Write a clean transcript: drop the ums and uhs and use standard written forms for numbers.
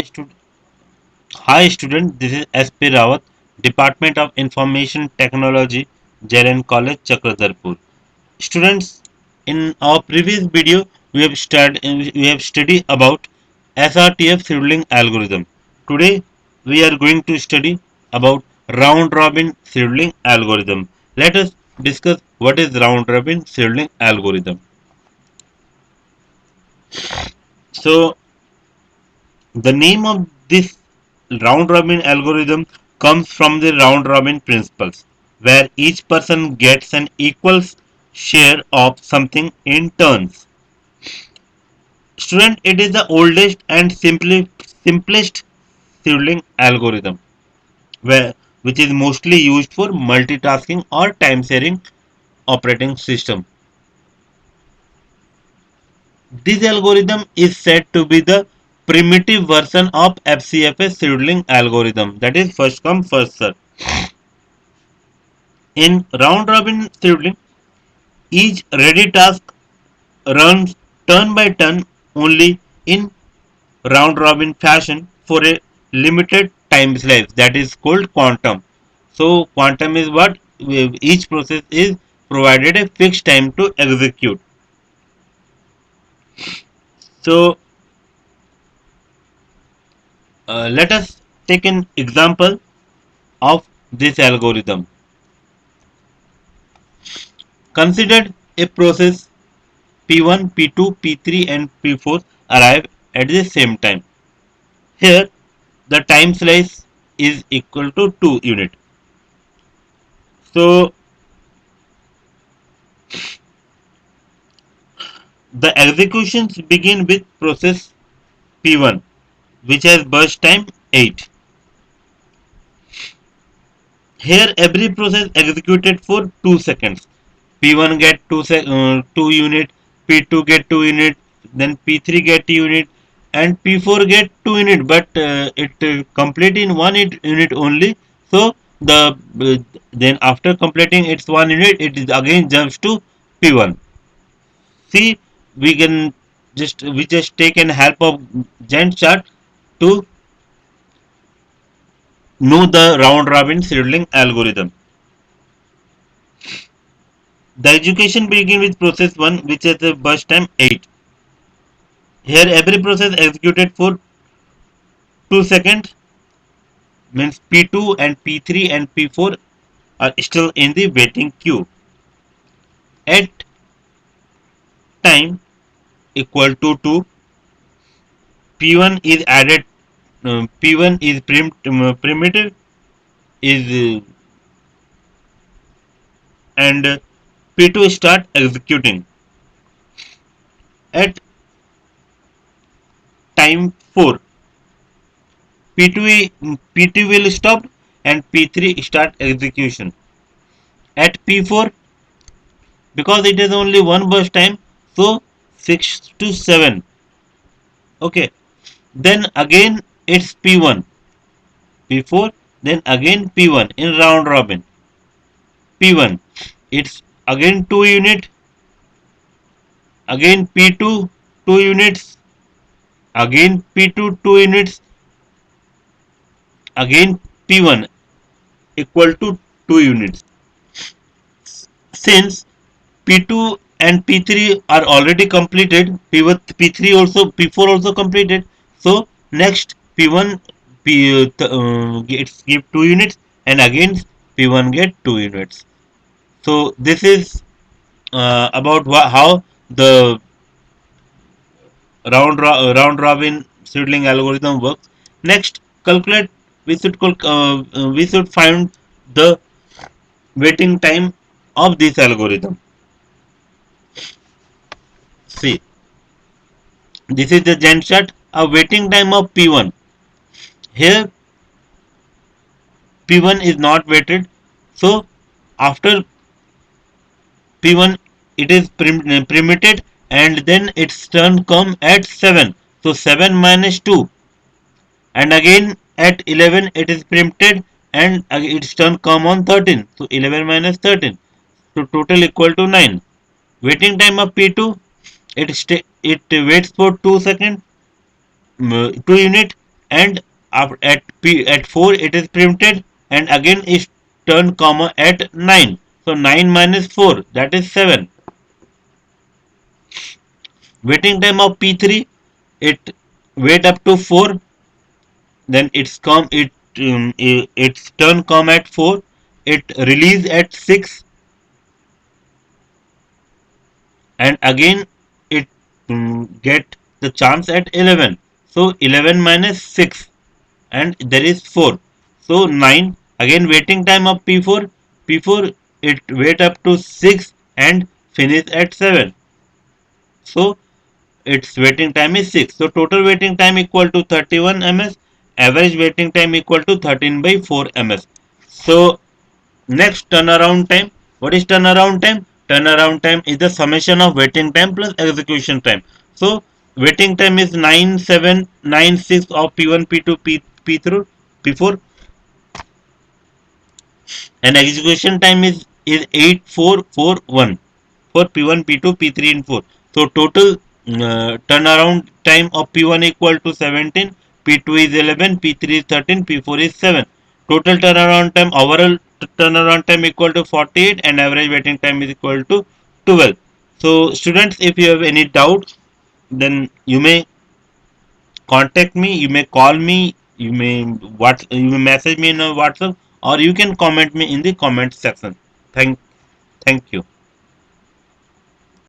Stu- Hi student, this is SP Rawat, Department of Information Technology, Jaren College, Chakradarpur. Students, in our previous video, we have studied about SRTF scheduling algorithm. Today, we are going to study about round robin scheduling algorithm. Let us discuss what is round robin scheduling algorithm. So, the name of this round robin algorithm comes from the round robin principles, where each person gets an equal share of something in turns. Student, it is the oldest and simplest scheduling algorithm, which is mostly used for multitasking or time sharing operating system. This algorithm is said to be the primitive version of FCFS scheduling algorithm, that is first come first serve. In round robin scheduling, each ready task runs turn by turn only in round robin fashion for a limited time slice, that is called quantum. So quantum is what each process is provided a fixed time to execute. So let us take an example of this algorithm. Consider a process P1, P2, P3 and P4 arrive at the same time. Here the time slice is equal to 2 unit. So the executions begin with process P1, which has burst time 8. Here every process executed for 2 seconds. P1 get 2 unit, P2 get 2 unit, then P3 get unit and P4 get 2 unit, but it complete in 1 unit only. So then after completing its 1 unit, it is again jumps to P1. See, we just take an help of Gantt chart to know the round robin scheduling algorithm. The execution begin with process 1, which has a burst time 8. Here every process executed for 2 seconds, means P2 and P3 and P4 are still in the waiting queue. At time equal to 2, P1 is added, P1 is primitive is and P2 start executing. At time 4, P2 will stop and P3 start execution. At P4, because it is only one burst time, so 6 to 7. Okay, then again it's P1, P4, then again P1 in round robin. P1, it's again 2 unit, again P2 2 units, again P2 2 units, again P1 equal to 2 units. Since P2 and P3 are already completed, P3 also P4 also completed. So next P1 gets give 2 units and again P1 get 2 units. So this is about how the round robin seedling algorithm works. Next, calculate. We should find the waiting time of this algorithm. See, this is the Gantt chart. A waiting time of P1. Here P1 is not waited. So after P1 it is permitted and then its turn come at 7. So 7 minus 2 and again at 11 it is preempted and its turn come on 13. So 11 minus 13. So total equal to 9. Waiting time of P2, it waits for 2 seconds, 2 unit and at 4 it is printed, and again is turn comma at 9. So 9 minus 4, that is 7. Waiting time of P3, it wait up to 4, then its turn come at 4, it release at 6, and again it get the chance at 11. So 11 minus 6, and there is 4. So 9, again waiting time of P4. P4 it wait up to 6 and finish at 7. So its waiting time is 6. So total waiting time equal to 31 ms. Average waiting time equal to 13 by 4 ms. So next, turnaround time. What is turnaround time? Turnaround time is the summation of waiting time plus execution time. So waiting time is 9796 of P1, P2, P3, P4, and execution time is 8441 for P1, P2, P3 and 4. So total turnaround time of P1 equal to 17, P2 is 11, P3 is 13, P4 is 7. Total turnaround time, overall turnaround time equal to 48, and average waiting time is equal to 12. So students, if you have any doubt, then you may contact me, you may call me, you may message me in a WhatsApp, or you can comment me in the comment section. Thank you.